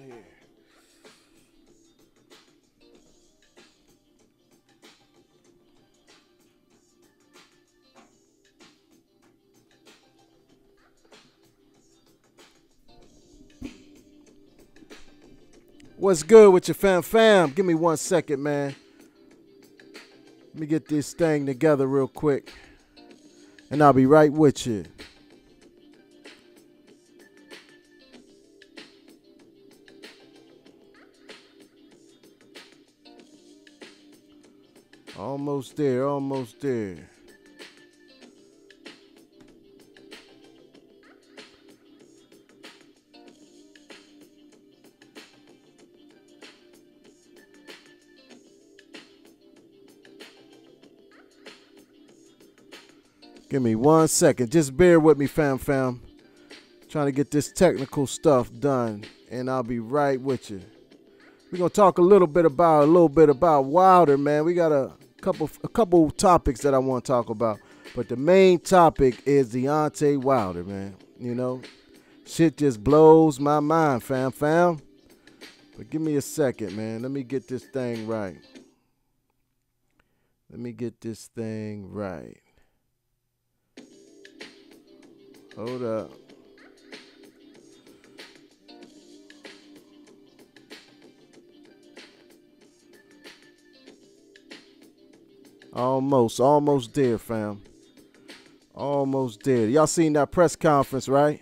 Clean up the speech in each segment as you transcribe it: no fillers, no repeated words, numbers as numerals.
here? What's good with your fam? Give me 1 second, man. Let me get this thing together real quick. And I'll be right with you. Almost there, almost there. Give me 1 second. Just bear with me, fam. Trying to get this technical stuff done, and I'll be right with you. We're gonna talk a little bit about Wilder, man. We got a couple topics that I want to talk about, but the main topic is Deontay Wilder, man. You know, shit just blows my mind, fam. But give me a second, man. Let me get this thing right. Hold up. Almost there, fam. Almost there. Y'all seen that press conference, right?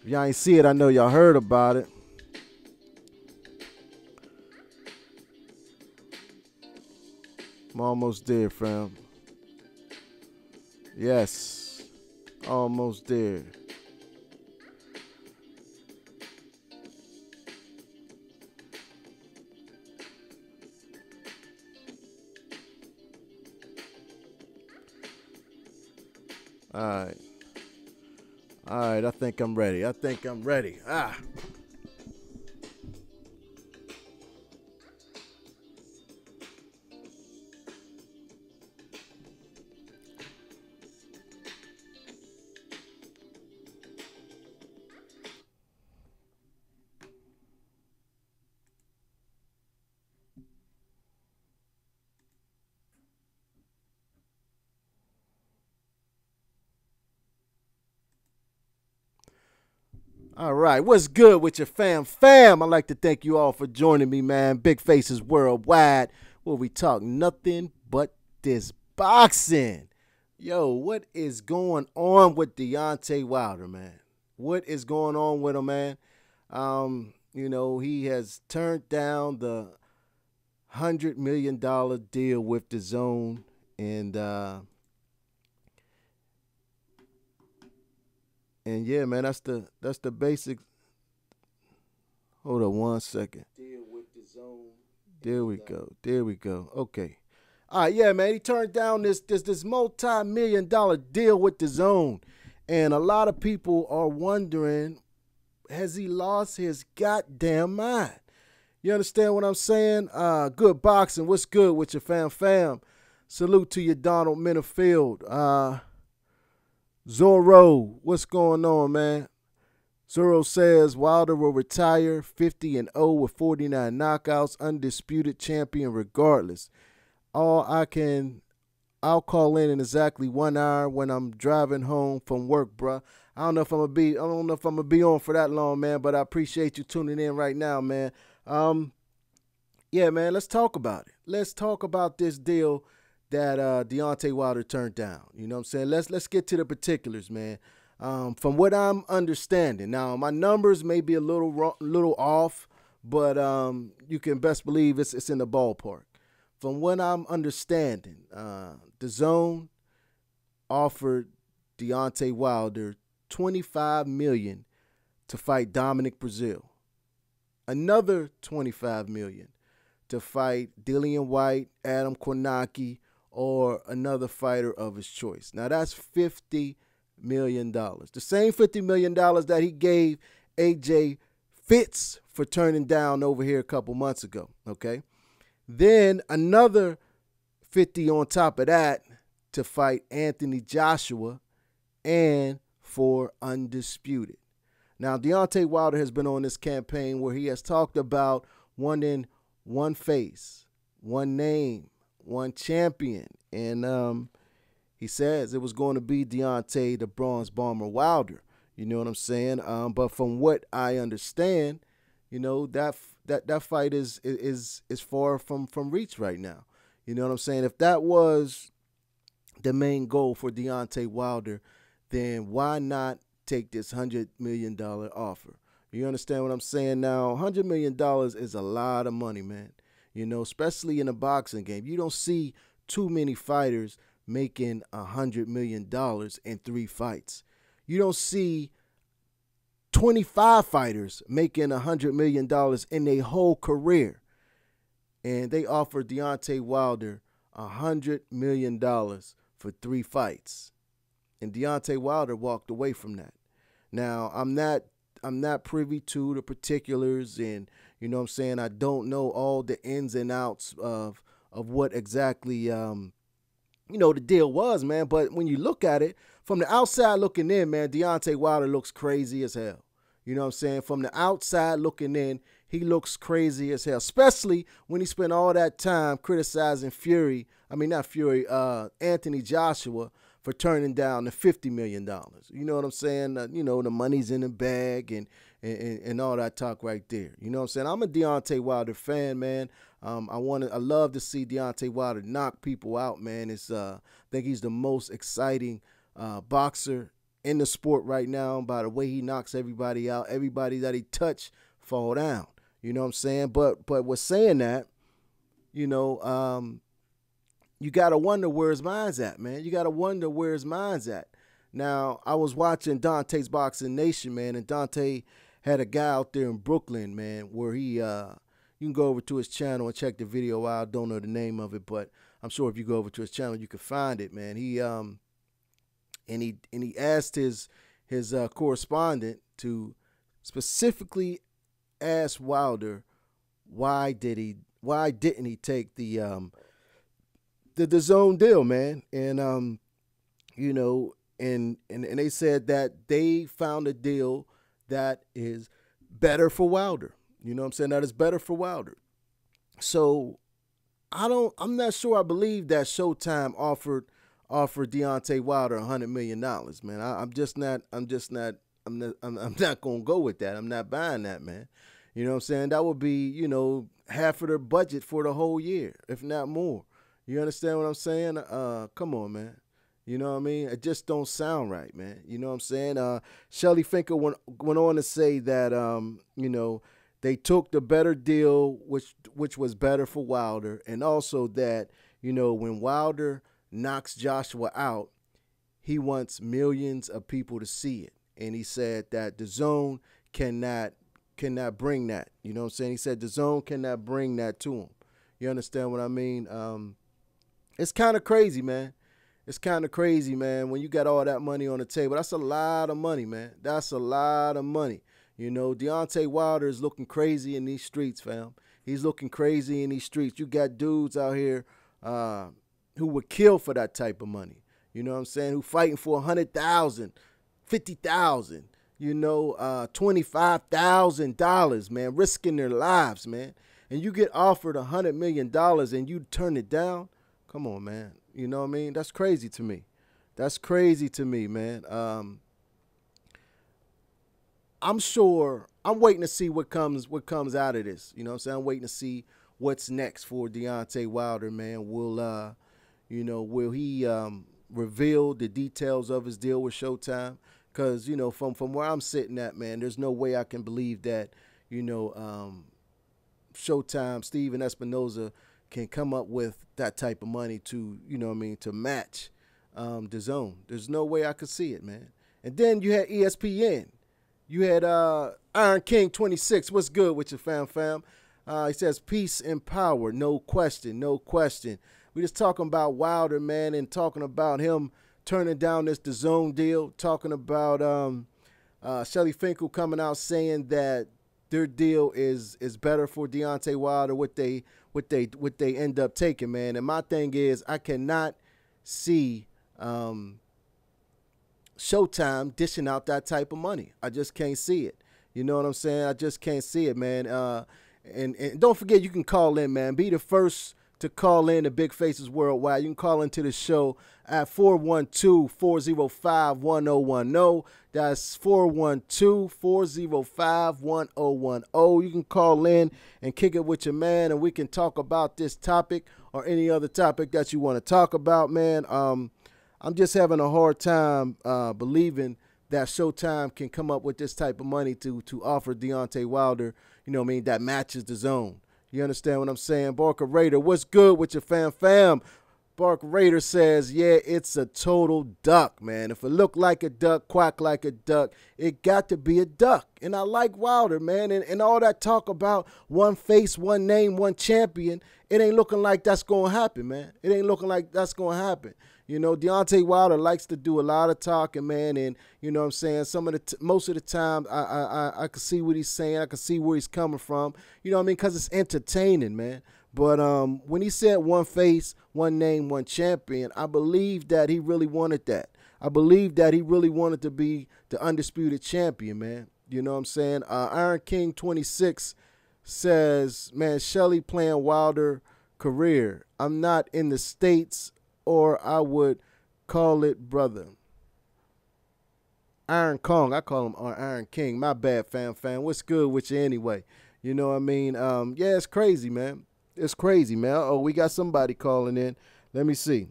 If y'all ain't see it, I know y'all heard about it. I'm almost there, fam. Yes. Almost there. All right. I think I'm ready. All right, what's good with your fam? I'd like to thank you all for joining me, man. Big Faces Worldwide, where we talk nothing but this boxing. Yo, what is going on with Deontay Wilder, man? What is going on with him, man? He has turned down the $100 million deal with the Zone, and yeah, man, that's the basic. Hold on 1 second. Deal with the Zone. There we go. Okay. All right, yeah, man. He turned down this multi-million-dollar deal with the Zone, and a lot of people are wondering, has he lost his goddamn mind? You understand what I'm saying? Good boxing. What's good with your fam? Salute to you, Donald Minifield. Zorro, what's going on, man? Zorro says Wilder will retire 50-0 with 49 knockouts, undisputed champion regardless. I'll call in exactly 1 hour when I'm driving home from work, bruh. I don't know if I'm gonna be on for that long, man, but I appreciate you tuning in right now, man. Yeah, man, let's talk about it. Let's talk about this deal that Deontay Wilder turned down. You know what I'm saying? Let's get to the particulars, man. From what I'm understanding, now my numbers may be a little off, but you can best believe it's in the ballpark. From what I'm understanding, the Zone offered Deontay Wilder $25 million to fight Dominic Brazil, another $25 million to fight Dillian White, Adam Kornacki, or another fighter of his choice. Now that's $50 million. The same $50 million that he gave AJ Fitz for turning down over here a couple months ago. Okay. Then another 50 on top of that to fight Anthony Joshua and for undisputed. Now, Deontay Wilder has been on this campaign where he has talked about wanting one face, one name, one champion. And he says it was going to be Deontay the Bronze Bomber Wilder. You know what I'm saying? But from what I understand, that fight is far from reach right now. You know what I'm saying? If that was the main goal for Deontay Wilder, then why not take this $100 million offer? You understand what I'm saying? Now, $100 million is a lot of money, man. Especially in a boxing game. You don't see too many fighters making $100 million in 3 fights. You don't see 25 fighters making $100 million in their whole career. And they offered Deontay Wilder $100 million for 3 fights. And Deontay Wilder walked away from that. Now, I'm not privy to the particulars, and you know what I'm saying, I don't know all the ins and outs of what exactly the deal was, man. But when you look at it, from the outside looking in, man, Deontay Wilder looks crazy as hell. You know what I'm saying? From the outside looking in, he looks crazy as hell, especially when he spent all that time criticizing Anthony Joshua for turning down the $50 million. You know what I'm saying? The money's in the bag and all that talk right there. You know what I'm saying? I'm a Deontay Wilder fan, man. I love to see Deontay Wilder knock people out, man. I think he's the most exciting boxer in the sport right now by the way he knocks everybody out. Everybody that he touch fall down. You know what I'm saying? But with saying that, you got to wonder where his mind's at, man. You got to wonder where his mind's at. Now, I was watching Dante's Boxing Nation, man, and Dante had a guy out there in Brooklyn, man, where he, you can go over to his channel and check the video out. I don't know the name of it, but I'm sure if you go over to his channel, you can find it, man. He asked his correspondent to specifically ask Wilder why didn't he take the zone deal, man. And and they said that they found a deal that is better for Wilder. You know what I'm saying? That is better for Wilder. So I'm not sure I believe that Showtime offered Deontay Wilder $100 million, man. I'm not gonna go with that. I'm not buying that, man. You know what I'm saying? That would be, half of their budget for the whole year, if not more. You understand what I'm saying? Come on, man. You know what I mean? It just don't sound right, man. You know what I'm saying? Shelly Finkel went on to say that, they took the better deal, which was better for Wilder, and also that, when Wilder knocks Joshua out, he wants millions of people to see it. And he said that the zone cannot bring that. You know what I'm saying? He said the zone cannot bring that to him. You understand what I mean? It's kind of crazy, man. It's kind of crazy, man, when you got all that money on the table. That's a lot of money, man. That's a lot of money. Deontay Wilder is looking crazy in these streets, fam. He's looking crazy in these streets. You got dudes out here who would kill for that type of money. You know what I'm saying? Who fighting for $100,000, $50,000, $25,000, man, risking their lives, man. And you get offered $100 million and you turn it down? Come on, man. You know what I mean? That's crazy to me. That's crazy to me, man. I'm sure I'm waiting to see what comes out of this. You know what I'm saying? I'm waiting to see what's next for Deontay Wilder, man. Will he reveal the details of his deal with Showtime? Because, from where I'm sitting at, man, there's no way I can believe that, Showtime, Steven Espinoza can come up with that type of money to, to match the zone. There's no way I could see it, man. And then you had ESPN. You had Iron King 26. What's good with you, fam? He says, peace and power. No question, no question. We just talking about Wilder, man, and talking about him turning down this DAZN deal. Talking about Shelly Finkel coming out saying that their deal is better for Deontay Wilder, what they end up taking, man. And my thing is, I cannot see Showtime dishing out that type of money. I just can't see it. You know what I'm saying? I just can't see it, man. And don't forget, you can call in, man. Be the first to call in the Big Faces Worldwide. You can call into the show at 412-405-1010. That's 412-405-1010. You can call in and kick it with your man, and we can talk about this topic or any other topic that you want to talk about, man. I'm just having a hard time believing that Showtime can come up with this type of money to offer Deontay Wilder, you know what I mean, that matches the zone. You understand what I'm saying? Barker Raider, what's good with your fam? Barker Raider says, yeah, it's a total duck, man. If it look like a duck, quack like a duck, it got to be a duck. And I like Wilder, man. And all that talk about one face, one name, one champion, it ain't looking like that's going to happen, man. It ain't looking like that's going to happen. You know, Deontay Wilder likes to do a lot of talking, man, and you know what I'm saying, most of the time I can see what he's saying, I can see where he's coming from, you know what I mean, because it's entertaining, man. But when he said one face, one name, one champion, I believe that he really wanted that. I believe that he really wanted to be the undisputed champion, man. You know what I'm saying? Iron King 26 says, man, Shelly playing Wilder career. I'm not in the States, or I would call it brother. Iron Kong, I call him Iron King. My bad, fam. What's good with you anyway? You know what I mean? Yeah, it's crazy, man. It's crazy, man. Oh, we got somebody calling in. Let me see.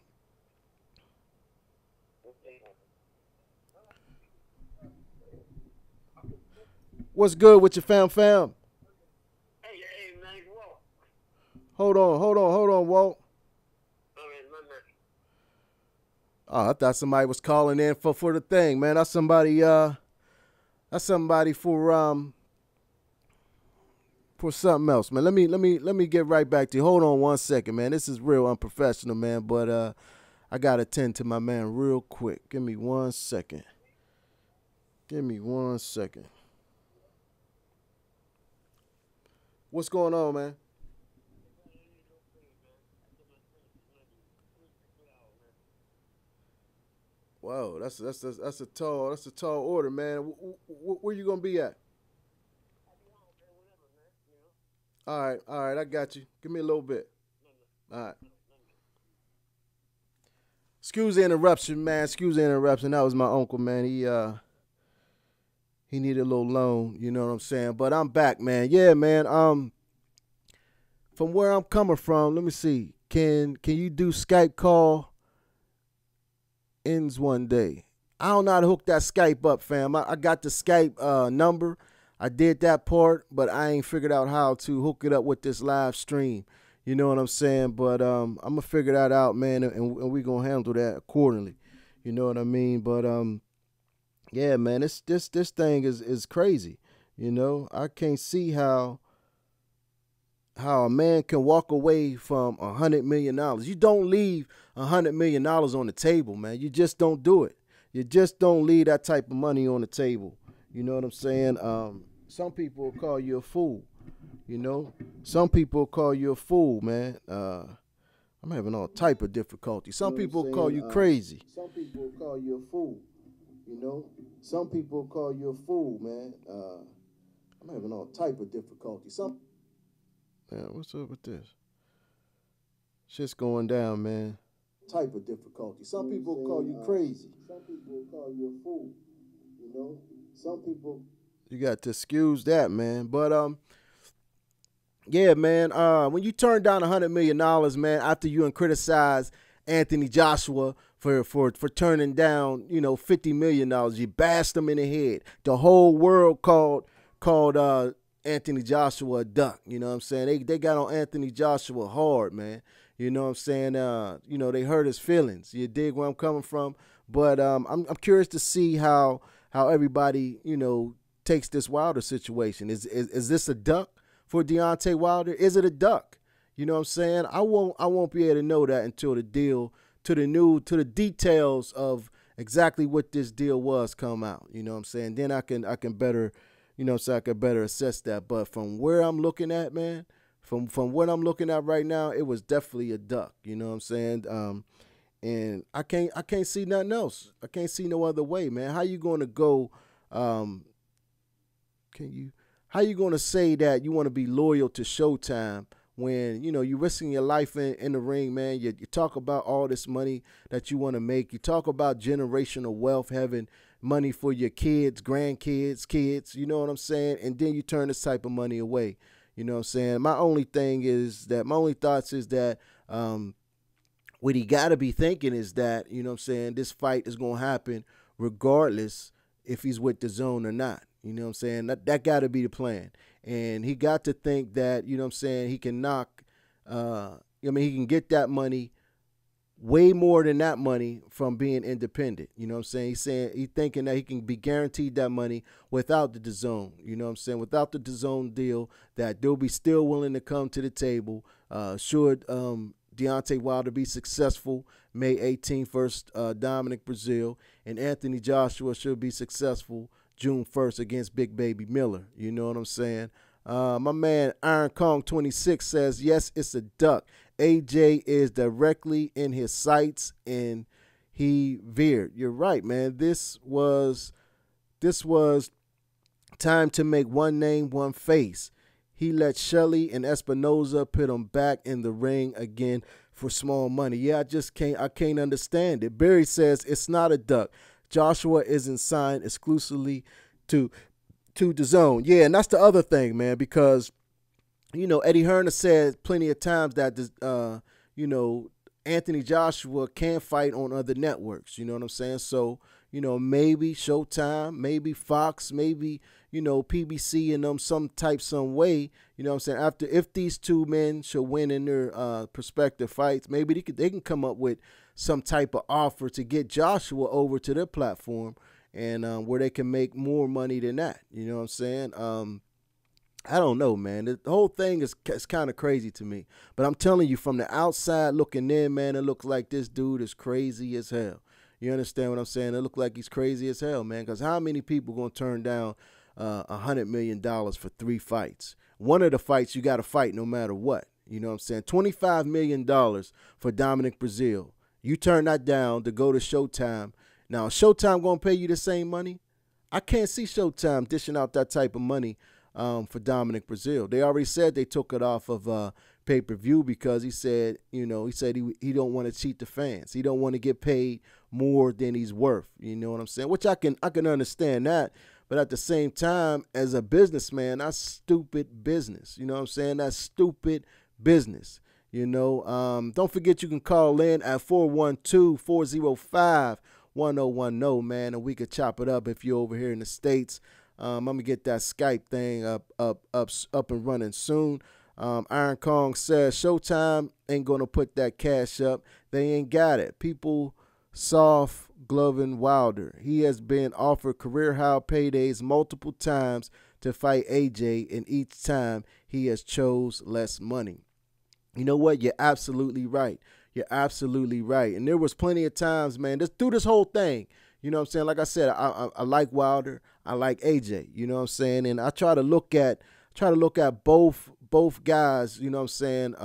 What's good with your fam? Hey, man, Walt. Hold on, Walt. All right, my man. Oh, I thought somebody was calling in for the thing, man. That's somebody for something else, man. Let me get right back to you. Hold on one second, man. This is real unprofessional, man, but I gotta attend to my man real quick. Give me 1 second. What's going on, man? Whoa, that's a tall order, man. Where you gonna be at? All right, I got you. Give me a little bit. All right. Excuse the interruption, man. Excuse the interruption. That was my uncle, man. He needed a little loan, you know what I'm saying? But I'm back, man. Yeah, man. From where I'm coming from, let me see. Can you do Skype call ends one day? I don't know how to hook that Skype up, fam. I got the Skype number. I did that part, but I ain't figured out how to hook it up with this live stream. You know what I'm saying? But I'm gonna figure that out, man, and we gonna handle that accordingly. You know what I mean? But yeah, man, this thing is crazy. You know, I can't see how a man can walk away from $100 million. You don't leave $100 million on the table, man. You just don't do it. You just don't leave that type of money on the table. You know what I'm saying? Some people will call you a fool. You know, some people call you a fool, man. I'm having all type of difficulty. Some people call you crazy. Some people call you a fool. You know, some people call you a fool, man. I'm having all type of difficulty. Man, what's up with this? Shit's going down, man. Type of difficulty. Some people call you crazy. Some people call you a fool. You know, some people. You got to excuse that, man. But yeah, man. When you turn down $100 million, man, after you criticize Anthony Joshua for turning down, you know, $50 million, you bashed him in the head. The whole world called Anthony Joshua a duck. You know what I'm saying? They got on Anthony Joshua hard, man. You know what I'm saying? You know, they hurt his feelings. You dig where I'm coming from? But I'm curious to see how everybody, you know, takes this Wilder situation. Is this a duck for Deontay Wilder? Is it a duck? You know what I'm saying? I won't be able to know that until the deal, to the details of exactly what this deal was come out. You know what I'm saying? Then I can better, you know, so I could better assess that. But from where I'm looking at, man, from what I'm looking at right now, it was definitely a duck. You know what I'm saying? And I can't see nothing else. I can't see no other way, man. How you gonna go? Um, can you? How you gonna say that you want to be loyal to Showtime when you're risking your life in the ring, man? You talk about all this money that you want to make. You talk about generational wealth, having money for your kids, grandkids, kids. You know what I'm saying? And then you turn this type of money away. You know what I'm saying? My only thoughts is that what he got to be thinking is that, you know what I'm saying, this fight is going to happen regardless if he's with the zone or not. You know what I'm saying? That got to be the plan. And he got to think that, you know what I'm saying, he can he can get that money, way more than that money, from being independent. You know what I'm saying? He's thinking that he can be guaranteed that money without the DAZN. You know what I'm saying? Without the DAZN deal, that they'll be still willing to come to the table. Should Deontay Wilder be successful May 18th versus Dominic Brazil, and Anthony Joshua should be successful June 1st against Big Baby Miller. You know what I'm saying? My man Iron Kong 26 says, yes, it's a duck. AJ is directly in his sights and he veered. You're right, man. This was time to make one name, one face. He let Shelley and Espinoza put him back in the ring again for small money. Yeah, I can't understand it. Barry says it's not a duck. Joshua isn't signed exclusively to the zone. Yeah, and that's the other thing, man, because Eddie Hearn has said plenty of times that Anthony Joshua can fight on other networks. You know what I'm saying? So, maybe Showtime, maybe Fox, maybe, PBC in them some way, you know what I'm saying? If these two men should win in their prospective fights, maybe they can come up with some type of offer to get Joshua over to their platform and where they can make more money than that. You know what I'm saying? I don't know, man. The whole thing is kind of crazy to me. But I'm telling you, from the outside looking in, man, it looks like this dude is crazy as hell. You understand what I'm saying? It looks like he's crazy as hell, man. Because how many people going to turn down $100 million for 3 fights? One of the fights you got to fight no matter what. You know what I'm saying? $25 million for Dominic Brazil. You turn that down to go to Showtime. Now, Showtime going to pay you the same money? I can't see Showtime dishing out that type of money for Dominic Brazil. They already said they took it off of pay-per-view because he said he don't want to cheat the fans. He don't want to get paid more than he's worth. You know what I'm saying? Which I can understand that. But at the same time, as a businessman, that's stupid business. You know what I'm saying? That's stupid business. Don't forget you can call in at 412-405-1010, man, and we could chop it up if you're over here in the States. I'm gonna get that Skype thing up and running soon. Iron Kong says Showtime ain't gonna put that cash up. They ain't got it. People soft gloving Wilder. He has been offered career high paydays multiple times to fight AJ, and each time he has chose less money. You know what? You're absolutely right. You're absolutely right. And there was plenty of times, man, through this whole thing. You know what I'm saying? Like I said, I like Wilder. I like AJ. You know what I'm saying? And I try to look at both guys, you know what I'm saying,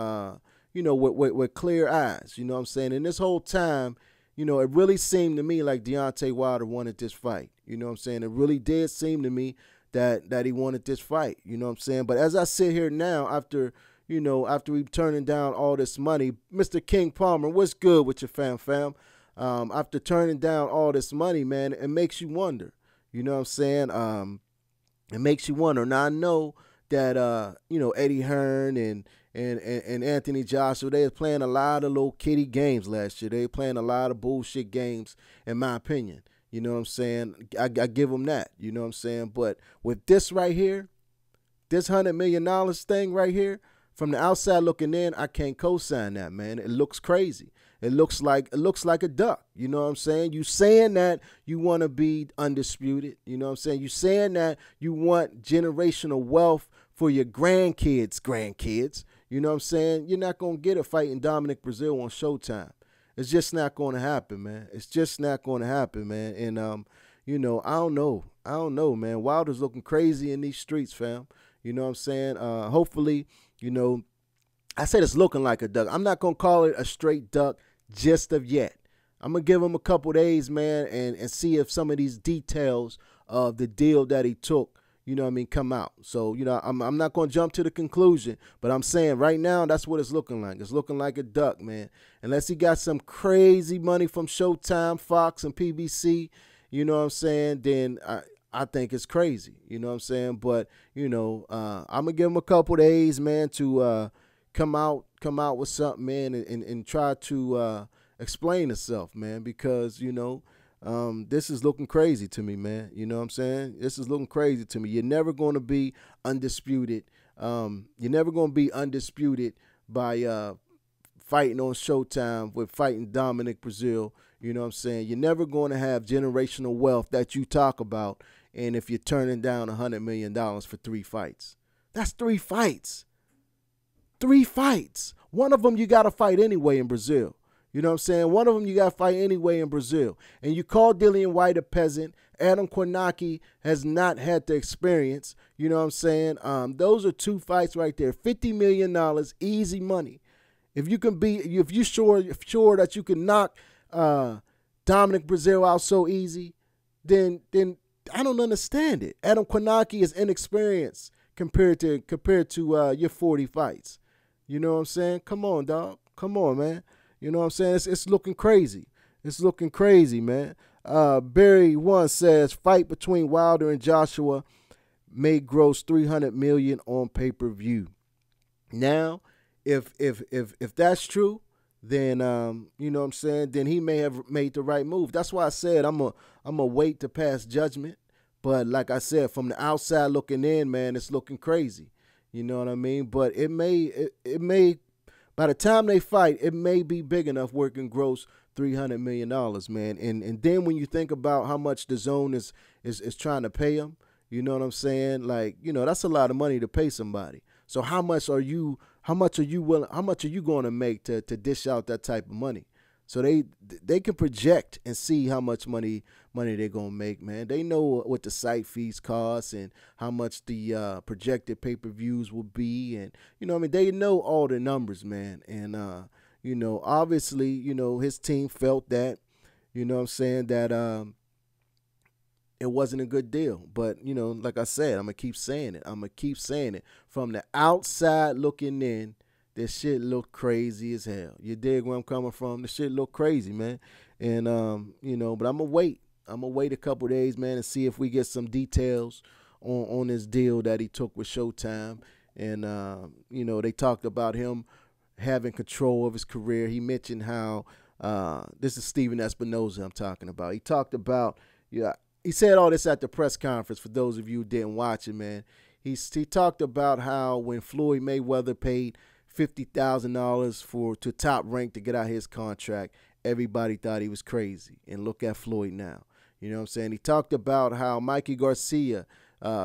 with clear eyes. You know what I'm saying? And this whole time, it really seemed to me like Deontay Wilder wanted this fight. You know what I'm saying? It really did seem to me that he wanted this fight. You know what I'm saying? But as I sit here now, after we turning down all this money, Mr. King Palmer, what's good with your fam? After turning down all this money, man, it makes you wonder. You know what I'm saying? It makes you wonder. Now, I know that, Eddie Hearn and Anthony Joshua, they was playing a lot of little kiddie games last year. They were playing a lot of bullshit games, in my opinion. You know what I'm saying? I give them that. You know what I'm saying? But with this right here, this $100 million thing right here, from the outside looking in, I can't co-sign that, man. It looks crazy. It looks like a duck. You know what I'm saying? You saying that you want to be undisputed. You know what I'm saying? You saying that you want generational wealth for your grandkids. You know what I'm saying? You're not going to get a fight in Dominic Brazil on Showtime. It's just not going to happen, man. It's just not going to happen, man. And, I don't know, man. Wilder's looking crazy in these streets, fam. You know what I'm saying? Hopefully, I said it's looking like a duck. I'm not going to call it a straight duck just of yet. I'm gonna give him a couple days, man, and see if some of these details of the deal that he took, come out. So, I'm not gonna jump to the conclusion, but I'm saying right now that's what it's looking like. It's looking like a duck, man. Unless he got some crazy money from Showtime, Fox, and PBC, then I think it's crazy. You know what I'm saying? But, I'm gonna give him a couple days, man, to come out with something, man, and try to explain itself, man, because this is looking crazy to me, man. You know what I'm saying? This is looking crazy to me. You're never going to be undisputed. You're never going to be undisputed by fighting on Showtime with fighting Dominic Brazil. You know what I'm saying? You're never going to have generational wealth that you talk about, and if you're turning down $100 million for 3 fights. That's 3 fights. 3 fights. One of them you got to fight anyway in Brazil. You know what I'm saying? One of them you got to fight anyway in Brazil. And you call Dillian White a peasant. Adam Kornacki has not had the experience. You know what I'm saying? Those are 2 fights right there. $50 million, easy money. If you're sure that you can knock Dominic Brazil out so easy, then I don't understand it. Adam Kornacki is inexperienced compared to your 40 fights. You know what I'm saying? Come on, dog. Come on, man. You know what I'm saying? It's looking crazy. It's looking crazy, man. Barry One says fight between Wilder and Joshua may gross $300 million on pay-per-view. Now, if that's true, then you know what I'm saying, then he may have made the right move. That's why I said I'm a wait to pass judgment. But like I said, from the outside looking in, man, it's looking crazy. You know what I mean? But it may by the time they fight, it may be big enough where it can gross $300 million, man. And then when you think about how much the zone is trying to pay him, you know what I'm saying? Like, that's a lot of money to pay somebody. So how much are you going to make to dish out that type of money? So they can project and see how much money they're gonna make, man. They know what the site fees cost and how much the projected pay-per-views will be, and they know all the numbers, man. And obviously, his team felt that, that it wasn't a good deal. But like I said, I'm gonna keep saying it. From the outside looking in, this shit look crazy as hell. You dig where I'm coming from? This shit look crazy, man. And but I'm gonna wait. I'm gonna wait a couple days, man, and see if we get some details on this deal that he took with Showtime. And they talked about him having control of his career. He mentioned how this is Steven Espinoza I'm talking about. He talked about he said all this at the press conference. For those of you who didn't watch it, man, he talked about how when Floyd Mayweather paid $50,000 to Top Rank to get out his contract, everybody thought he was crazy. And look at Floyd now. You know what I'm saying? He talked about how Mikey Garcia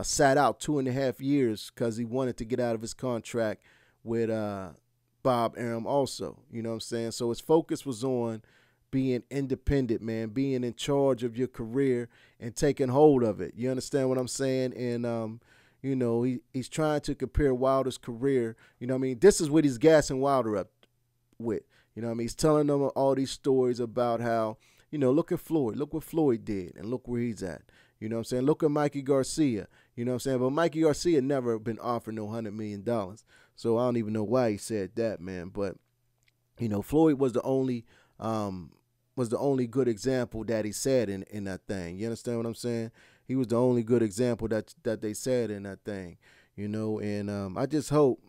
sat out 2.5 years because he wanted to get out of his contract with Bob Arum also. You know what I'm saying? So his focus was on being independent, man, being in charge of your career and taking hold of it. You understand what I'm saying? And he's trying to compare Wilder's career. This is what he's gassing Wilder up with. He's telling them all these stories about how, look at Floyd. Look what Floyd did and look where he's at. You know what I'm saying? Look at Mikey Garcia. You know what I'm saying? But Mikey Garcia never been offered no $100 million. So I don't even know why he said that, man. But, Floyd was the only good example that he said in that thing. You understand what I'm saying? He was the only good example that they said in that thing, and I just hope,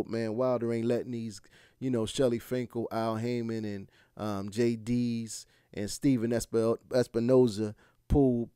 man, Wilder ain't letting these, Shelly Finkel, Al Heyman, and JD's and Steven Espinoza pull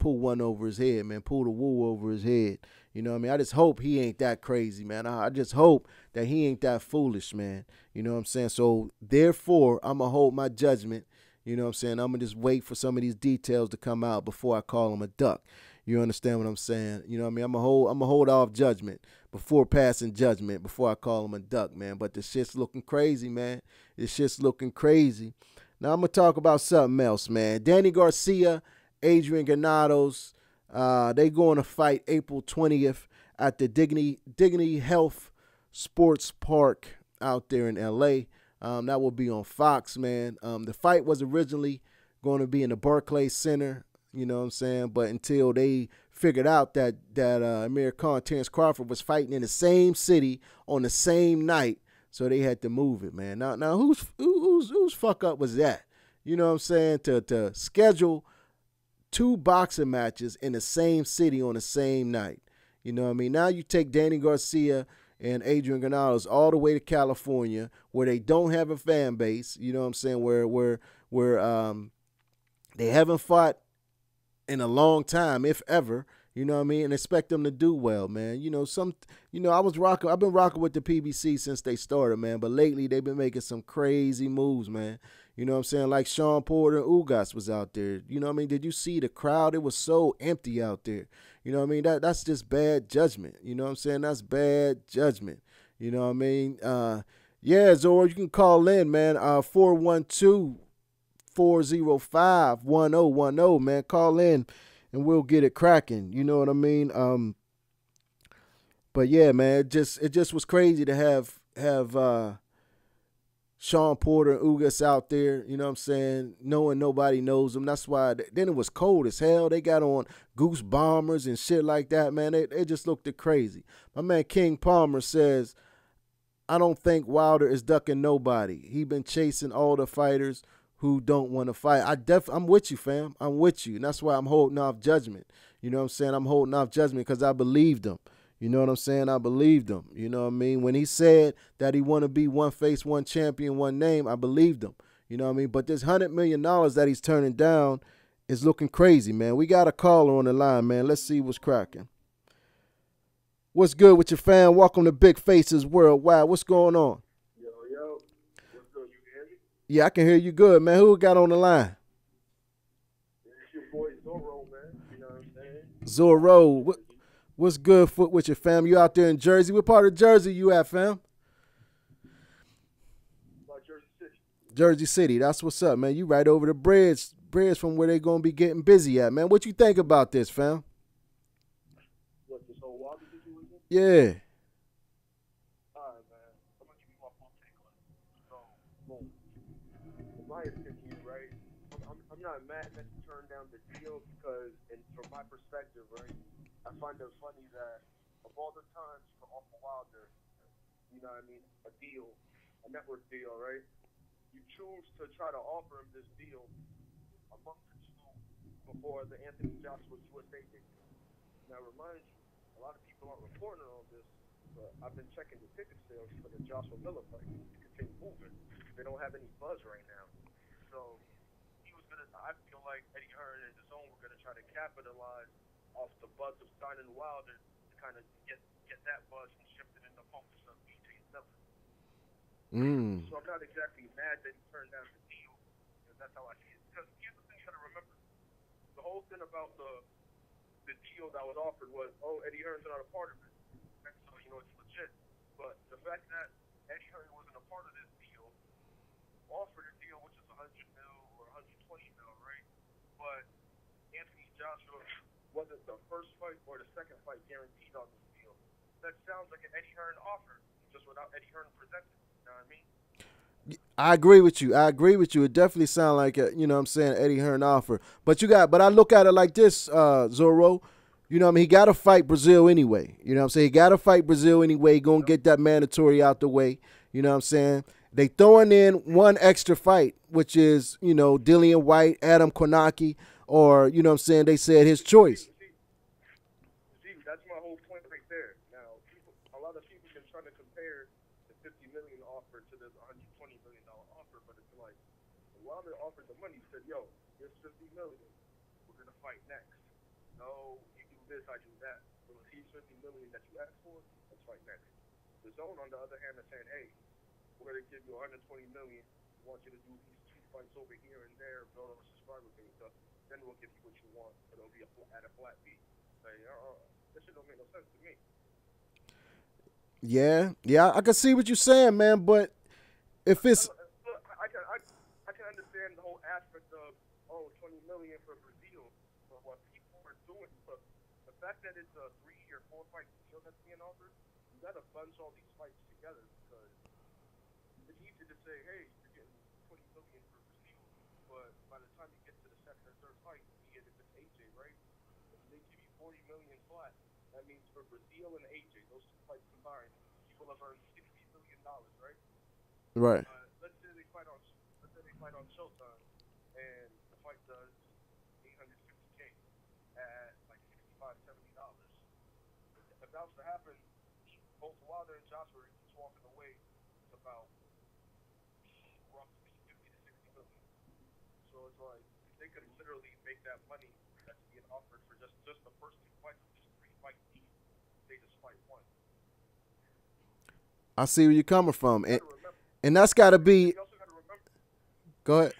one over his head, man, pull the wool over his head. I just hope he ain't that crazy, man. I just hope that he ain't that foolish, man. You know what I'm saying? So therefore, I'm going to hold my judgment. You know what I'm saying? I'm going to just wait for some of these details to come out before I call him a duck. You understand what I'm saying? You know what I mean? I'm going to hold off judgment before passing judgment before I call him a duck, man. But this shit's looking crazy, man. This shit's looking crazy. Now I'm going to talk about something else, man. Danny Garcia, Adrian Granados, they going to fight April 20th at the Dignity Health Sports Park out there in L.A. That will be on Fox, man. The fight was originally going to be in the Barclays Center, you know what I'm saying? But until they figured out that Amir Khan, Terrence Crawford was fighting in the same city on the same night, so they had to move it, man. Now whose fuck up was that? You know what I'm saying? To schedule two boxing matches in the same city on the same night. You know what I mean? Now you take Danny Garcia and Adrian Granados all the way to California, where they don't have a fan base. You know what I'm saying? Where they haven't fought in a long time, if ever. You know what I mean? And expect them to do well, man. I've been rocking with the PBC since they started, man. But lately they've been making some crazy moves, man. You know what I'm saying? Like Sean Porter and Ugas was out there. You know what I mean? Did you see the crowd? It was so empty out there. You know what I mean? That's just bad judgment. You know what I'm saying? That's bad judgment. You know what I mean? Yeah, Zoro, you can call in, man. 412-405-1010, man. Call in and we'll get it cracking. You know what I mean? But yeah, man, it just was crazy to have Sean Porter and Ugas out there, you know what I'm saying, knowing nobody knows them. That's why then it was cold as hell. They got on goose bombers and shit like that, man. They just looked crazy. My man King Palmer says, I don't think Wilder is ducking nobody. He been chasing all the fighters who don't want to fight. I'm with you, fam. I'm with you. And that's why I'm holding off judgment. You know what I'm saying? I'm holding off judgment because I believed him. You know what I'm saying? I believed him. You know what I mean? When he said that he want to be one face, one champion, one name, I believed him. You know what I mean? But this $100 million that he's turning down is looking crazy, man. We got a caller on the line, man. Let's see what's cracking. What's good with your fam? Welcome to Big Faces Worldwide. What's going on? Yo, what's good? You hear me? Yeah, I can hear you good, man. Who we got on the line? It's your boy Zorro, man. You know what I'm saying? Zorro. What's good with your fam? You out there in Jersey? What part of Jersey you at, fam? Jersey City. Jersey City. That's what's up, man. You right over the bridge from where they gonna be getting busy at, man. What you think about this, fam? What, this whole Wilder situation? Yeah. All right, man. I'm gonna give you my full take on it. So, boom. In my opinion, right? I'm not mad that you turned down the deal because, and from my perspective, right? I find it funny that of all the times to offer Wilder, you know what I mean, a deal, a network deal, right? You choose to try to offer him this deal a month or two before the Anthony Joshua USA did. Now, remind you, a lot of people aren't reporting on this, but I've been checking the ticket sales for the Joshua Miller fight to continue moving. They don't have any buzz right now. So, I feel like Eddie Hearn and his own were going to try to capitalize off the buzz of signing Wilder to kind of get that buzz and shift it in the focus of BJ Miller. So I'm not exactly mad that he turned down the deal, because that's how I see it. Because here's the thing you got to remember. The whole thing about the deal that was offered was, Eddie Hearn's not a part of it. And so, it's legit. But the fact that Eddie Hearn wasn't a part of this deal, offered a deal which is $100 mil or $120 mil, right? But Anthony Joshua wasn't the first fight or the second fight guaranteed on this deal. That sounds like an Eddie Hearn offer, just without Eddie Hearn presenting. You know what I mean? I agree with you. It definitely sounds like Eddie Hearn offer. But I look at it like this, Zorro. You know what I mean? He got to fight Brazil anyway. You know what I'm saying? He got to fight Brazil anyway. Going to get that mandatory out the way. You know what I'm saying? They throwing in one extra fight, which is, Dillian White, Adam Kornacki, or, you know what I'm saying, they said his choice. See, that's my whole point right there. Now, a lot of people can try to compare the $50 million offer to the $120 million offer, but it's like, Wilder offered the money, he said, yo, here's $50 million. We're going to fight next. No, you do this, I do that. So here's $50 million that you asked for, let's fight next. The zone, on the other hand, is saying, hey, we're going to give you $120 million. We want you to do these two fights over here and there, build up a subscriber base stuff. Then we'll give you what you want, but it'll be at a flat fee. Like, this shit don't make no sense to me. Yeah, I can see what you're saying, man. But if it's, I can understand the whole aspect of $20 million for Brazil, but what people are doing, but the fact that it's a 3 or 4 fight deal that's being offered, you got to bunch all these fights together because it's easy to say, hey, you're getting 20 million for Brazil, but by the time you get to the second or third fight, be it if it's AJ, right? If they give you 40 million flat, that means for Brazil and AJ, those two fights combined, you will have earned $60 million, right? Right. Let's say they fight on Showtime, and the fight does 850K at like 65, $70. If that was to happen, both Wilder and Joshua are each walking away with about roughly 50 to 60 million. So it's like they could literally make that money that's being offered for just the first two fights of this three fight deal. They just fight one. I see where you're coming from, You got to remember. and that's got to be. You also got to remember. Go ahead.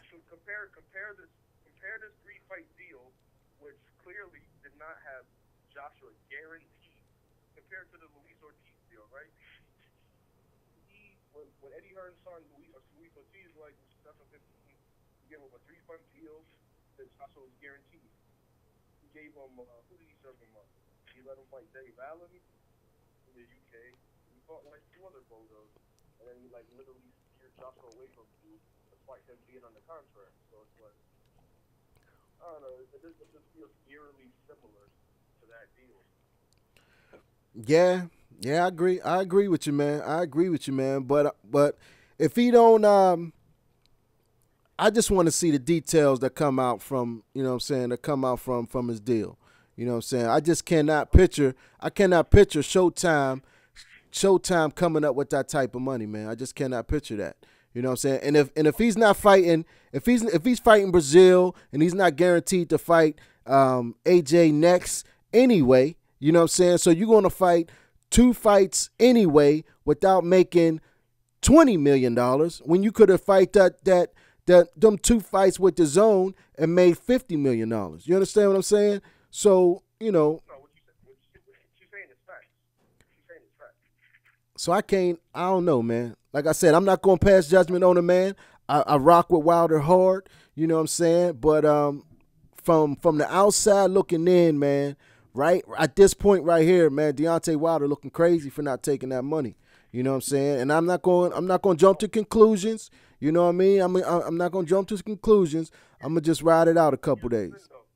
Compare this three fight deal, which clearly did not have Joshua guaranteed, compared to the Luis Ortiz deal, right? When Eddie Hearn signed Luis Ortiz, like in 2015, he gave him a three fight deal that Joshua was guaranteed. He gave him who did he serve him up? He let him fight Dave Allen in the UK. He fought like two other bozos, and then he like literally steered Joshua away from you despite him being on the contract. So it's like, I don't know, it just feels eerily similar to that deal. Yeah, yeah, I agree with you, man. I agree with you, man. But if he don't, I just want to see the details that come out from, you know what I'm saying, that come out from his deal. You know what I'm saying? I just cannot picture. I cannot picture Showtime coming up with that type of money, man. I just cannot picture that. You know what I'm saying? And if he's not fighting, if he's fighting Brazil and he's not guaranteed to fight AJ next anyway, you know what I'm saying? So you're going to fight two fights anyway without making $20 million when you could have fight them two fights with the zone and made $50 million. You understand what I'm saying? So, you know, No, what you saying is facts. What you saying is facts. so I don't know, man. Like I said, I'm not going to pass judgment on a man. I rock with Wilder hard, you know what I'm saying? But from the outside looking in, man, right at this point right here, man, Deontay Wilder looking crazy for not taking that money. You know what I'm saying? And I'm not going to jump to conclusions. You know what I mean? I'm not going to jump to conclusions. I'm going to just ride it out a couple Here's the days. thing, though.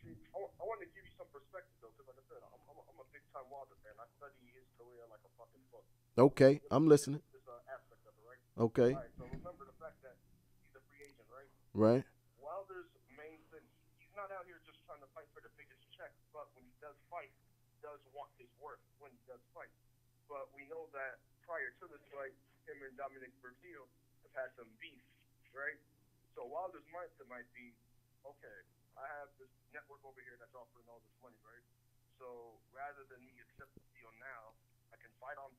See, I want to give you some perspective, though, because like I said, I'm a big time Wilder fan. I study his career like a fucking book. Okay, I'm listening. This aspect of it, right? Okay, All right, so remember the fact that he's a free agent, right? right. Wilder's main thing, he's not out here just trying to fight for the biggest check, but when he does fight, he does want his worth when he does fight. But we know that prior to this fight, him and Dominic Brazil have had some beef, right? So Wilder's mindset might be, okay, I have this network over here that's offering all this money, right? So rather than me accept the deal now, I can fight on,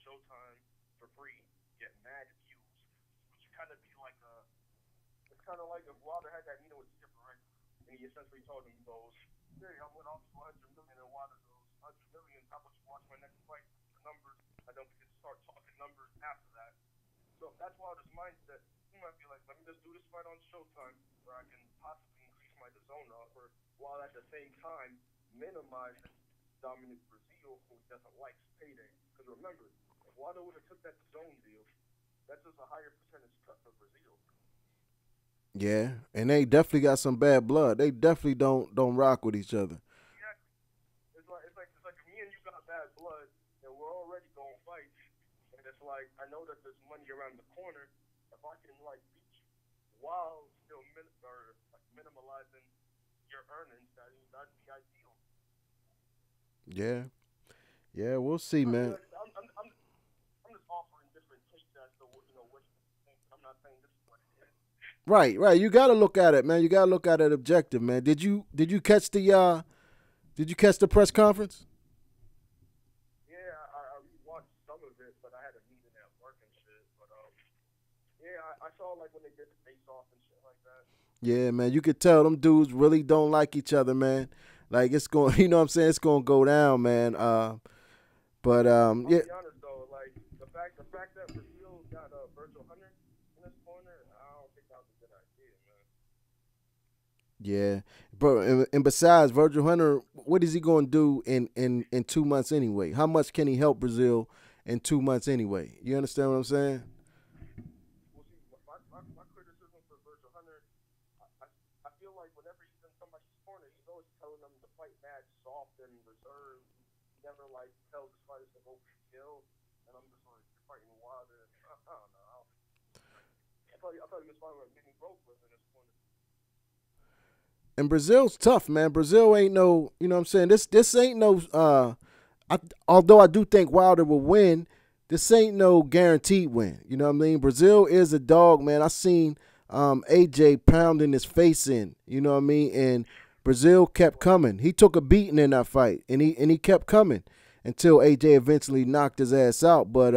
Showtime for free, get mad views, which kind of be like it's kind of like if Wilder had that meeting with Skipper, right? And he essentially told him, he goes, hey, I'm going off for 100 million, and Wilder goes, 100 million, how about you watch my next fight, the numbers, and then we can start talking numbers after that. So if that's Wilder's mindset, he might be like, let me just do this fight on Showtime where I can possibly increase my DAZN offer while at the same time minimizing Dominic Brazil, who doesn't like payday. Because remember, if Wilder would have took that DAZN deal, that's just a higher percentage cut for Brazil. Yeah, and they definitely got some bad blood. They definitely don't rock with each other. Exactly. It's like if me and you got bad blood and we're already going fight, and it's like I know that there's money around the corner. If I can like beat you while still minimalizing your earnings, that'd be ideal. Yeah, yeah, we'll see, I mean, man. like, I'm just offering different takes as to what you think. I'm not saying this is what it is. Right, right. You got to look at it, man. You got to look at it objective, man. Did you catch the press conference? Yeah, I watched some of it, but I had a meeting at work and shit. But yeah, I saw like when they did the face off and shit like that. Yeah, man. You could tell them dudes really don't like each other, man. Like it's going, you know what I'm saying? It's going to go down, man. But I'll yeah, be honest though, like the fact that Brazil got Virgil Hunter in this corner, I don't think that was a good idea, man. yeah, bro. And besides, Virgil Hunter, what is he going to do in 2 months anyway? How much can he help Brazil in 2 months anyway? You understand what I'm saying? I, I feel like whenever he's in somebody's corner, he's always telling them to fight mad soft and reserved. He never like tells his fighters to go for kill. And I'm just like, you're fighting Wilder. I don't know. I thought he was fighting with Benny Broke was in his corner. And Brazil's tough, man. Brazil ain't no, you know what I'm saying? This ain't no although I do think Wilder will win, this ain't no guaranteed win. You know what I mean? Brazil is a dog, man. I seen AJ pounding his face in, you know what I mean? And Brazil kept coming. He took a beating in that fight, and he kept coming until AJ eventually knocked his ass out. But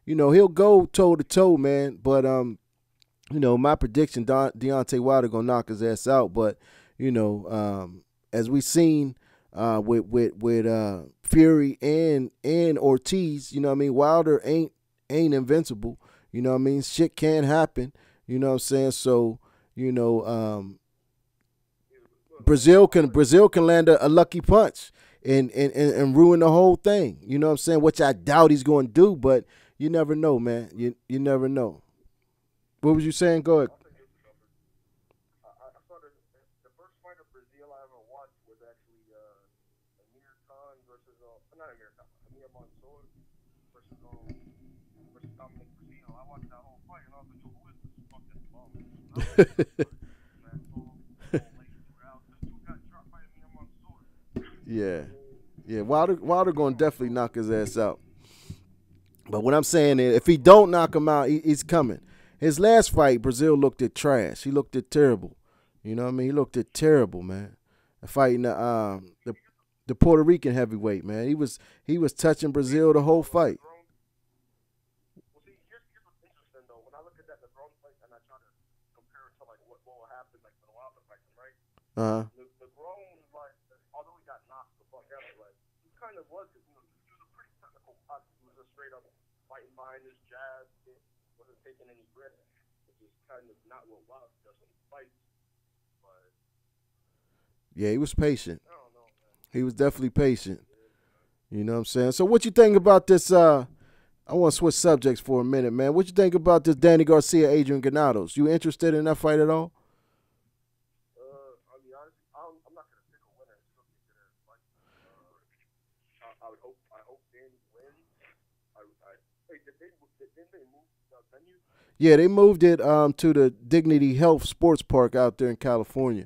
you know, he'll go toe to toe, man. But you know, my prediction, Deontay Wilder gonna knock his ass out. But you know, as we seen with Fury and Ortiz, you know what I mean, Wilder ain't invincible. You know what I mean? Shit can happen. You know what I'm saying? So, you know, Brazil can land a lucky punch and ruin the whole thing. You know what I'm saying? Which I doubt he's going to do, but you never know, man. You never know. What was you saying? Go ahead. I saw the first fight of Brazil I ever watched was actually Amir Khan versus not Amir Khan, Amir Mansour versus versus Dominic Brazil. I watched that whole fight and I was like, yo, who is this fucking bum? Man, this dude got dropped by Amir Mansour. Yeah. Wilder going to definitely knock his ass out. But what I'm saying is, if he don't knock him out, he's coming. His last fight, Brazil looked at trash. He looked at terrible. You know what I mean? He looked at terrible, man. Fighting the Puerto Rican heavyweight, man. He was touching Brazil the whole fight. Well, see, here's what's interesting though. When I look at that LeBron fight and I try to compare it to like what will happen like for the Wilder fight, right? LeBron, like, although he got knocked the fuck out, like he kind of was, you know, he was a pretty technical fight. He was just straight up fighting behind his jab. Wasn't taking any risks, which is kind of not what Wilder does in fights. But yeah, he was patient. I don't know, man. He was definitely patient. You know what I'm saying? So what you think about this? I want to switch subjects for a minute, man. What you think about this Danny Garcia, Adrian Granados? You interested in that fight at all? I'll be honest, I'm not gonna pick a winner. It's gonna be a fight. I hope Danny wins. Hey, didn't they move the venue? Yeah, they moved it to the Dignity Health Sports Park out there in California.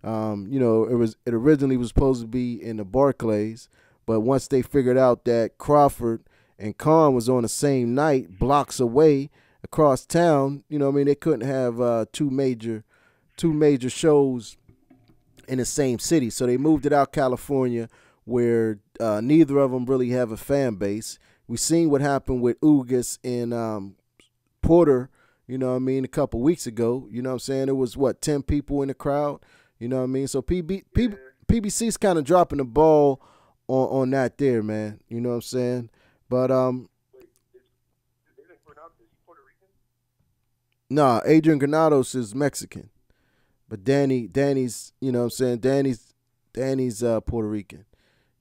You know, it originally was supposed to be in the Barclays, but once they figured out that Crawford and Khan was on the same night, blocks away across town, you know what I mean, they couldn't have two major shows in the same city. So they moved it out California, where neither of them really have a fan base. We seen what happened with Ugas and Porter, you know what I mean, a couple weeks ago. You know what I'm saying? It was, 10 people in the crowd? You know what I mean? So PBC's kind of dropping the ball on that there, man. You know what I'm saying? But Wait, isn't Puerto Rican? nah, Adrian Granados is Mexican. But Danny's, you know what I'm saying? Danny's Puerto Rican.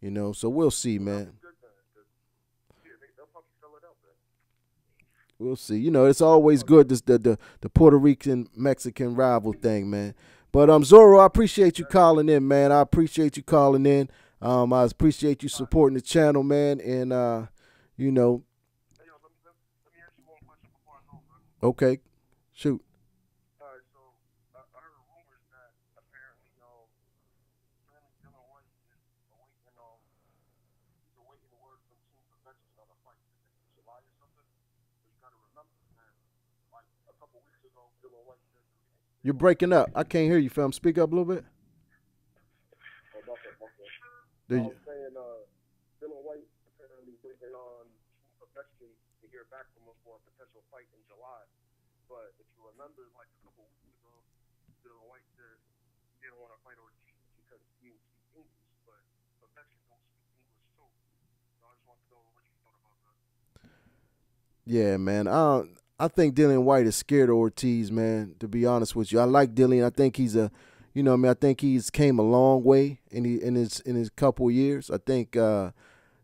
You know, so we'll see, man. They'll probably fill it out, man. We'll see. You know, it's always good, the Puerto Rican Mexican rival thing, man. But Zorro, I appreciate you calling in, man. I appreciate you calling in. I appreciate you supporting the channel, man. And you know. Hey, yo, let me ask you one question before I go, bro. Okay, shoot. All right, so I heard rumors that apparently, Dylan White is awaiting word from Team Perfection on a fight in July or something. But you gotta remember, man, like a couple weeks ago, Dylan White said. You're breaking up. I can't hear you, fam. Speak up a little bit. Oh, I was saying, Dylan White apparently waiting on Team Perfection to hear back from him for a potential fight in July. But if you remember, like a couple weeks ago, Dylan White said he didn't want to fight Ortiz because he didn't speak English, but Perfection don't speak English too. So I just want to know what you thought about that. Yeah, man. I think Dillian White is scared of Ortiz, man, to be honest with you. I like Dillian. I think he's a, you know what I mean, I think he's came a long way in his couple years. I think that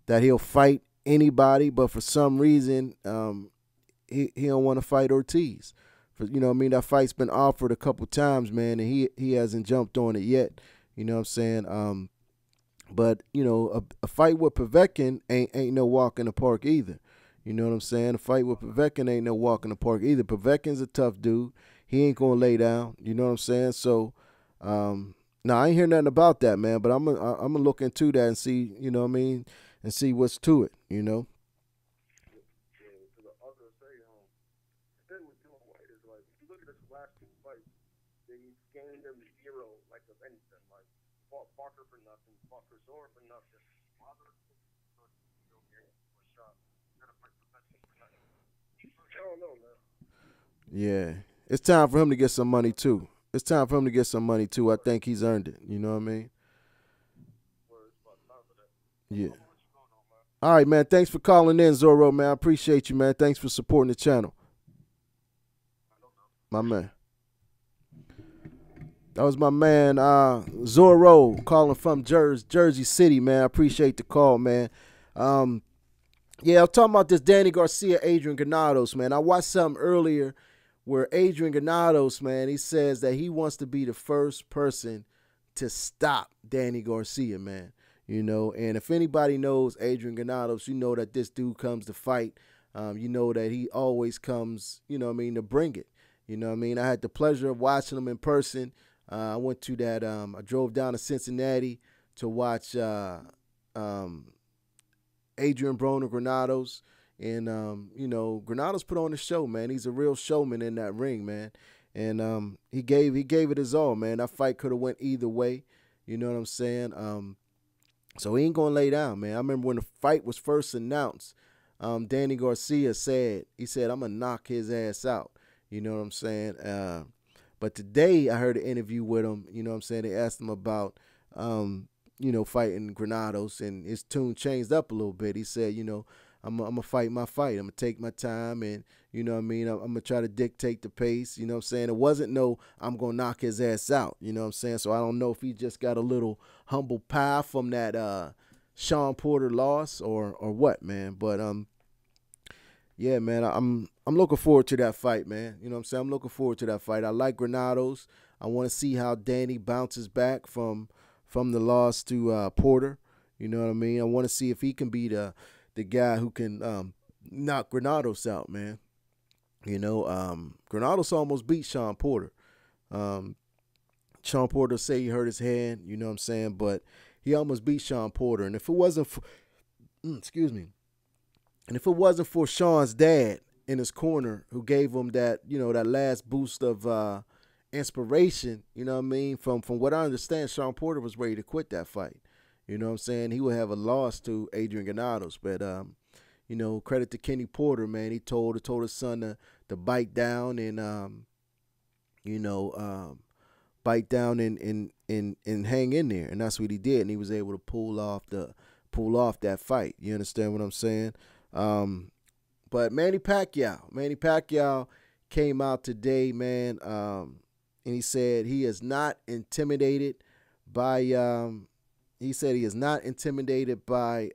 he'll fight anybody, but for some reason he don't want to fight Ortiz. You know what I mean? That fight's been offered a couple times, man, and he hasn't jumped on it yet. You know what I'm saying? But you know, a fight with Povetkin ain't no walk in the park either. You know what I'm saying? A fight with Povetkin ain't no walk in the park either. Povetkin's a tough dude. He ain't gonna lay down. You know what I'm saying? So, now I ain't hear nothing about that, man. But I'm gonna look into that and see. You know what I mean? And see what's to it. You know? Yeah, because I was gonna say, the thing with Dylan White is like, if you look at his last two fights, they gained him zero, like of anything. Like fought Parker for nothing, fought Chisora for nothing. Wilder still getting a shot. Gonna fight for nothing for nothing. I don't know, man. Yeah. It's time for him to get some money too. It's time for him to get some money too. I think he's earned it. You know what I mean? Well, it's about time for that. Yeah. I'm gonna let you go, though, man. All right, man. Thanks for calling in, Zorro, man. I appreciate you, man. Thanks for supporting the channel. My man. That was my man, Zorro, calling from Jersey City, man. I appreciate the call, man. Yeah, I was talking about this Danny Garcia, Adrian Granados, man. I watched something earlier where Adrian Granados, man, he says that he wants to be the first person to stop Danny Garcia, man. You know, and if anybody knows Adrian Granados, you know that this dude comes to fight. You know that he always comes, you know what I mean, to bring it. You know what I mean? I had the pleasure of watching him in person. I went to that, I drove down to Cincinnati to watch Adrian Broner Granados. And, you know, Granados put on a show, man. He's a real showman in that ring, man. And he gave it his all, man. That fight could have went either way. You know what I'm saying? So he ain't going to lay down, man. I remember when the fight was first announced, Danny Garcia said, I'm going to knock his ass out. You know what I'm saying? But today I heard an interview with him. You know what I'm saying? They asked him about, you know, fighting Granados, and his tune changed up a little bit. He said, you know, I'm going to fight my fight. I'm going to take my time, and, you know what I mean, I'm going to try to dictate the pace. You know what I'm saying? It wasn't no, I'm going to knock his ass out. You know what I'm saying? So I don't know if he just got a little humble pie from that Sean Porter loss or what, man. But, yeah, man, I'm looking forward to that fight, man. You know what I'm saying? I'm looking forward to that fight. I like Granados. I want to see how Danny bounces back from the loss to Porter. You know what I mean? I want to see if he can be the guy who can knock Granados out, man. You know, Granados almost beat Sean Porter. Sean Porter say he hurt his hand, you know what I'm saying? But he almost beat Sean Porter. And if it wasn't for, excuse me, and if it wasn't for Sean's dad in his corner who gave him that, you know, that last boost of inspiration, you know what I mean? From what I understand, Sean Porter was ready to quit that fight. You know what I'm saying? He would have a loss to Adrian Granados. But, you know, credit to Kenny Porter, man. He told his son to bite down and, you know, bite down and hang in there. And that's what he did. And he was able to pull off that fight. You understand what I'm saying? But Manny Pacquiao came out today, man, and he said he is not intimidated by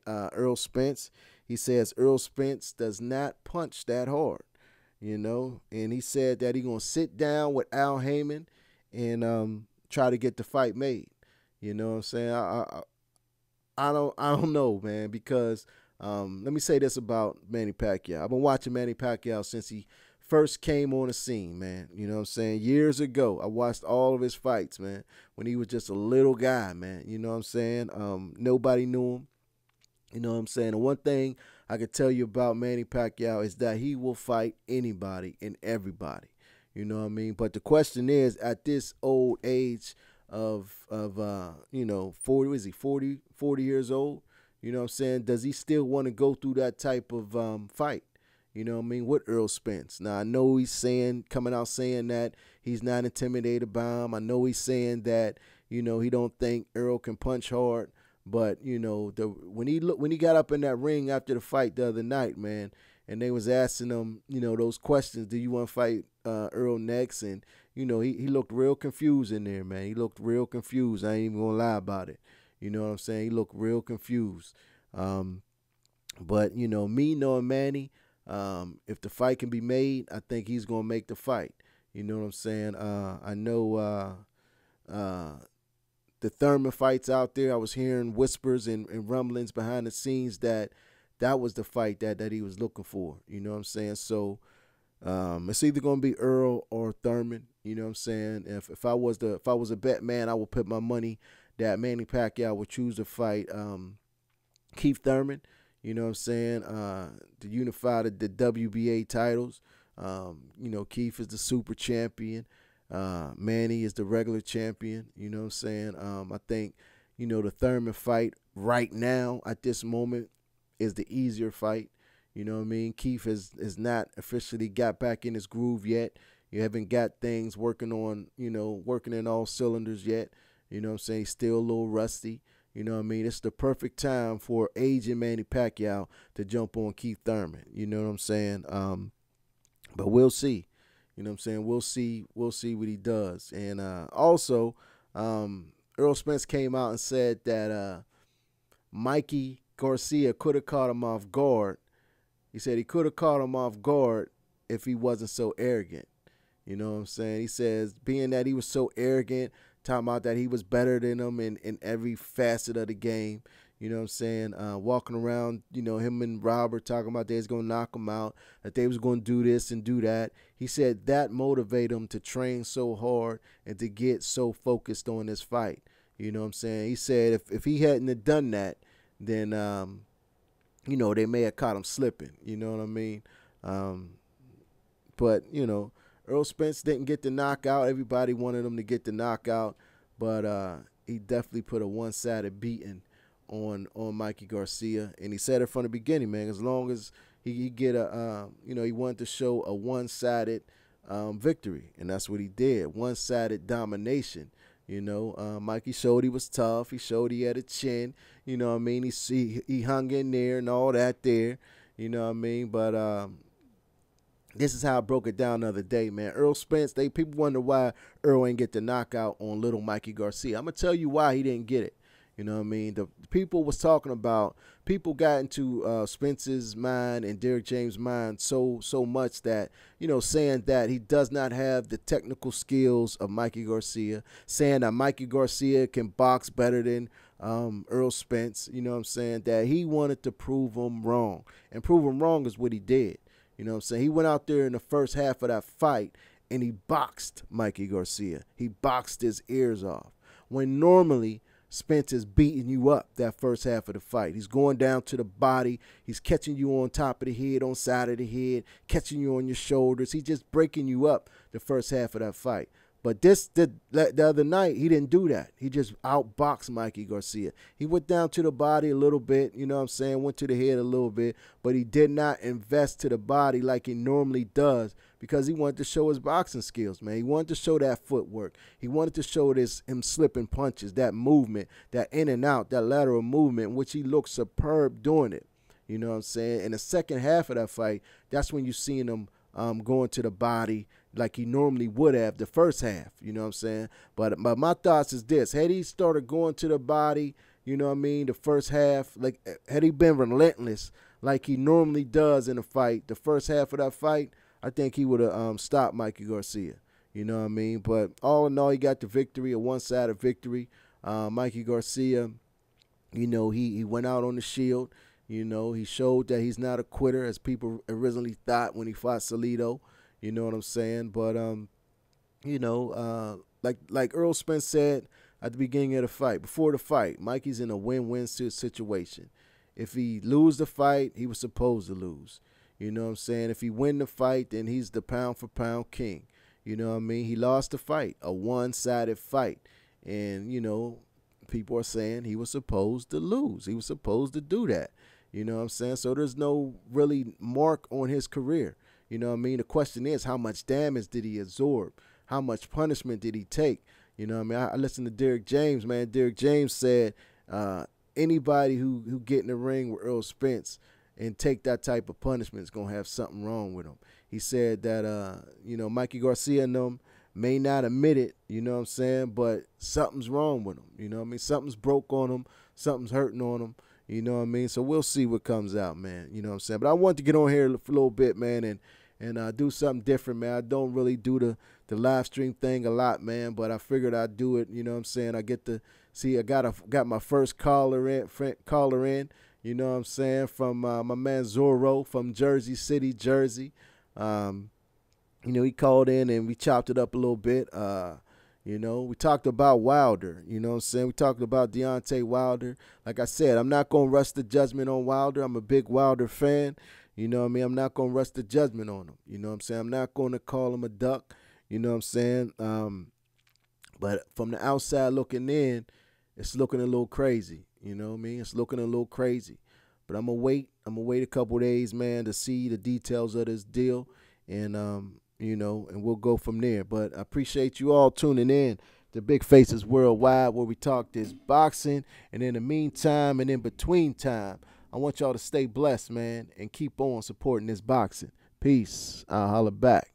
Earl Spence. He says Earl Spence does not punch that hard, you know, and he said that he's gonna sit down with Al Heyman and try to get the fight made. You know what I'm saying? I don't know, man, because let me say this about Manny Pacquiao. I've been watching Manny Pacquiao since he first came on the scene, man. You know what I'm saying? Years ago, I watched all of his fights, man, when he was just a little guy, man. You know what I'm saying? Nobody knew him. You know what I'm saying? And one thing I can tell you about Manny Pacquiao is that he will fight anybody and everybody. You know what I mean? But the question is, at this old age of you know, 40, is he 40 years old? You know what I'm saying? Does he still want to go through that type of fight? You know what I mean? With Earl Spence. Now, I know he's coming out saying that he's not intimidated by him. I know he's saying that, you know, he don't think Earl can punch hard. But, you know, when he got up in that ring after the fight the other night, man, and they was asking him, you know, those questions, do you want to fight Earl next? And, you know, he looked real confused in there, man. He looked real confused. I ain't even going to lie about it. You know what I'm saying? He looked real confused. But, you know, me knowing Manny, if the fight can be made, I think he's going to make the fight. You know what I'm saying? I know uh, the Thurman fights out there. I was hearing whispers and rumblings behind the scenes that that was the fight that he was looking for. You know what I'm saying? So it's either gonna be Earl or Thurman. You know what I'm saying? If I was a bet man, I would put my money that Manny Pacquiao would choose to fight Keith Thurman. You know what I'm saying? To unify the WBA titles. You know, Keith is the super champion. Manny is the regular champion. You know what I'm saying? I think, you know, the Thurman fight right now at this moment is the easier fight. You know what I mean? Keith has not officially got back in his groove yet. You haven't got things working on, you know, working in all cylinders yet. You know what I'm saying? He's still a little rusty. You know what I mean? It's the perfect time for aging Manny Pacquiao to jump on Keith Thurman. You know what I'm saying? But we'll see. You know what I'm saying? We'll see what he does. And also, Earl Spence came out and said that Mikey Garcia could have caught him off guard. He said he could have caught him off guard if he wasn't so arrogant. You know what I'm saying? He says, being that he was so arrogant, talking about that he was better than him in every facet of the game. You know what I'm saying? Walking around, you know, him and Robert talking about they was going to knock him out, that they was going to do this and do that. He said that motivated him to train so hard and to get so focused on this fight. You know what I'm saying? He said if he hadn't have done that, then, you know, they may have caught him slipping. You know what I mean? But, you know, Earl Spence didn't get the knockout. Everybody wanted him to get the knockout, but he definitely put a one-sided beating on Mikey Garcia, and he said it from the beginning, man. As long as he get a, you know, he wanted to show a one-sided victory, and that's what he did. One-sided domination. You know, Mikey showed he was tough. He showed he had a chin. You know what I mean? He hung in there and all that there. You know what I mean? But this is how I broke it down the other day, man. Earl Spence, people wonder why Earl ain't get the knockout on little Mikey Garcia. I'm going to tell you why he didn't get it. You know what I mean? The people was talking about, people got into Spence's mind and Derrick James' mind so much that, you know, saying that he does not have the technical skills of Mikey Garcia, saying that Mikey Garcia can box better than Earl Spence, you know what I'm saying, that he wanted to prove him wrong. And prove him wrong is what he did. You know what I'm saying? He went out there in the first half of that fight and he boxed Mikey Garcia. He boxed his ears off. When normally Spence is beating you up that first half of the fight. He's going down to the body. He's catching you on top of the head, on side of the head, catching you on your shoulders. He's just breaking you up the first half of that fight. But the other night, he didn't do that. He just outboxed Mikey Garcia. He went down to the body a little bit, you know what I'm saying, went to the head a little bit, but he did not invest to the body like he normally does because he wanted to show his boxing skills, man. He wanted to show that footwork. He wanted to show him slipping punches, that movement, that in and out, that lateral movement, which he looked superb doing it. You know what I'm saying? In the second half of that fight, that's when you seen him going to the body like he normally would have the first half, you know what I'm saying? But my thoughts is this. Had he started going to the body, you know what I mean, the first half, like had he been relentless like he normally does in a fight, the first half of that fight, I think he would have stopped Mikey Garcia, you know what I mean? But all in all, he got the victory, a one-sided victory. Mikey Garcia, you know, he went out on the shield. You know, he showed that he's not a quitter as people originally thought when he fought Salido. You know what I'm saying? But, you know, like Earl Spence said at the beginning of the fight, before the fight, Mikey's in a win-win situation. If he lose the fight, he was supposed to lose. You know what I'm saying? If he win the fight, then he's the pound-for-pound king. You know what I mean? He lost the fight, a one-sided fight. And, you know, people are saying he was supposed to lose. He was supposed to do that. You know what I'm saying? So there's no really mark on his career. You know what I mean? The question is, how much damage did he absorb? How much punishment did he take? You know what I mean? I listened to Derrick James, man. Derrick James said anybody who get in the ring with Earl Spence and take that type of punishment is going to have something wrong with him. He said that, you know, Mikey Garcia and them may not admit it, you know what I'm saying, but something's wrong with him. You know what I mean? Something's broke on him. Something's hurting on him. You know what I mean? So we'll see what comes out, man. You know what I'm saying? But I wanted to get on here for a little bit, man, and do something different, man. I don't really do the live stream thing a lot, man, but I figured I'd do it. You know what I'm saying? I get to see. I got my first caller in. You know what I'm saying? From my man Zorro from Jersey City, Jersey. Um, he called in and we chopped it up a little bit. We talked about Wilder. You know what I'm saying? We talked about Deontay Wilder. Like I said, I'm not going to rush the judgment on Wilder. I'm a big Wilder fan. You know what I mean? I'm not going to rush the judgment on him. You know what I'm saying? I'm not going to call him a duck. You know what I'm saying? But from the outside looking in, it's looking a little crazy. You know what I mean? It's looking a little crazy. But I'm going to wait. I'm going to wait a couple days, man, to see the details of this deal. And, and we'll go from there. But I appreciate you all tuning in to Big Faces Worldwide, where we talk this boxing. And in the meantime and in between time, I want y'all to stay blessed, man, and keep on supporting this boxing. Peace. I'll holler back.